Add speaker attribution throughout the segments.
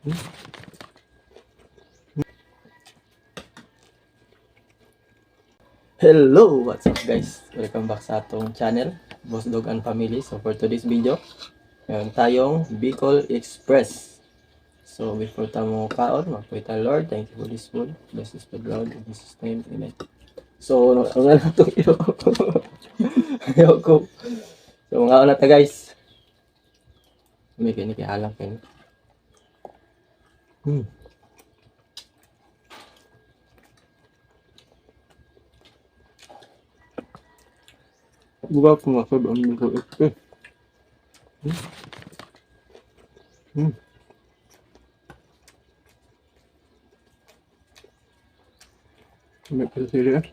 Speaker 1: Hello! What's up guys? Welcome back sa atong channel, Boss Dog and Family. So for today's video, meron tayong Bicol Express. So before tamo kaon, magpray tayo Lord. Thank you for this food. Bless this food Lord. In Jesus' name, Amen. So, ang nga na itong ayaw ko. So, mga na ta guys. May kinikihalang kayo. Buka pumasod ang Bicol Express. May kasili eh.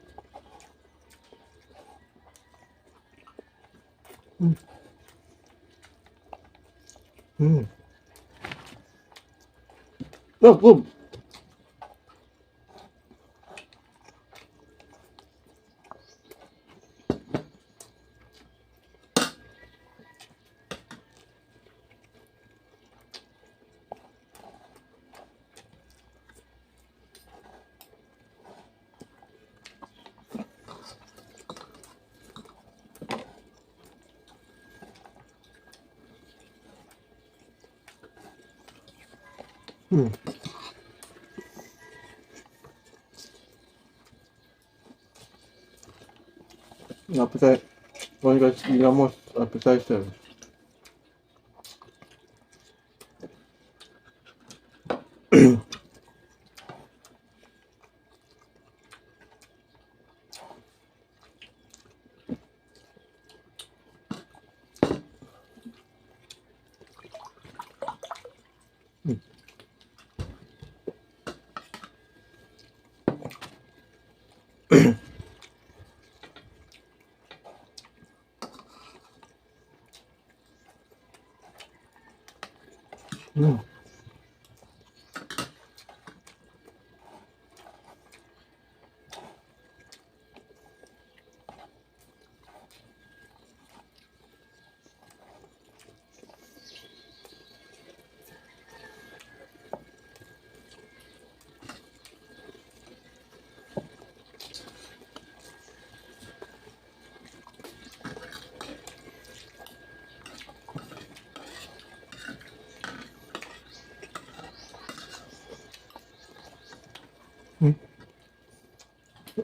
Speaker 1: Oh, boom! Appetite. One guys, digamos, appetizer.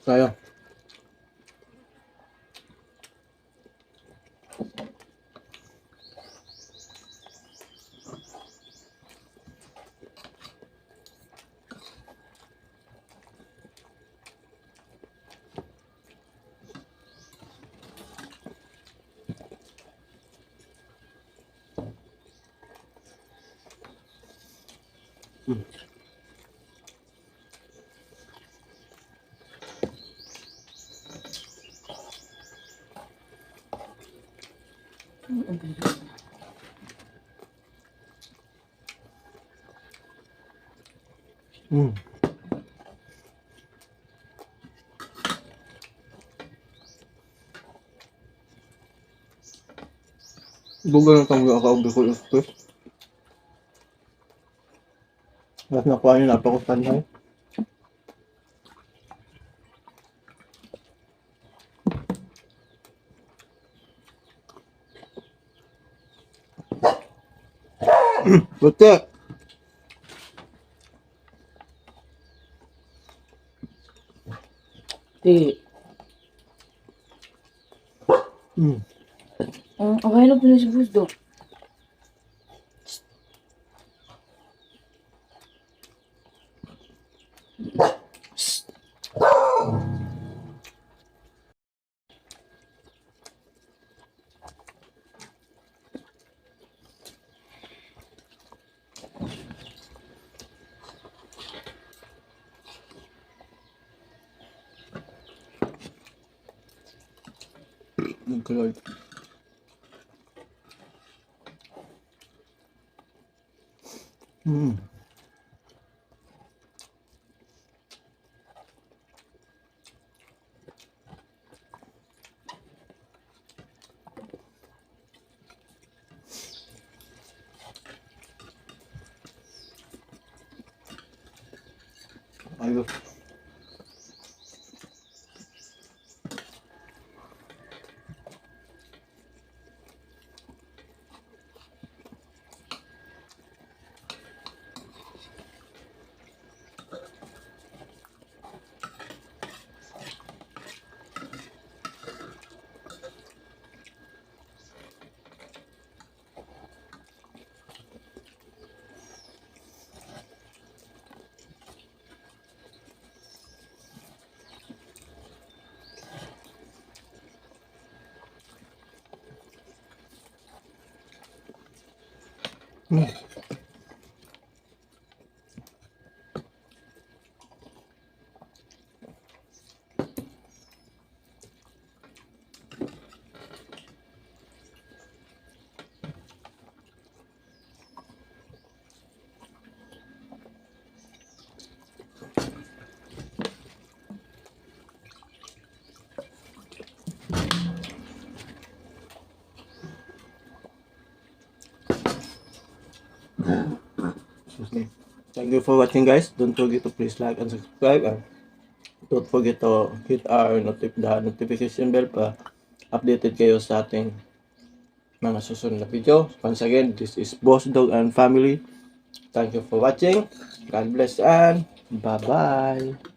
Speaker 1: Kaya. Buga na tangga ako ang Bicol Express. Mas nakuha niyo napakutan na. Buti!
Speaker 2: Okay na pala si Busdo.
Speaker 1: Thank you, Lord. Ayun. Excuse me. Thank you for watching, guys. Don't forget to please like and subscribe, and don't forget to hit our the notification bell pa updated kayo sa ating mga susunod na video. Once again, this is Boss Dog and Family. Thank you for watching. God bless and bye-bye.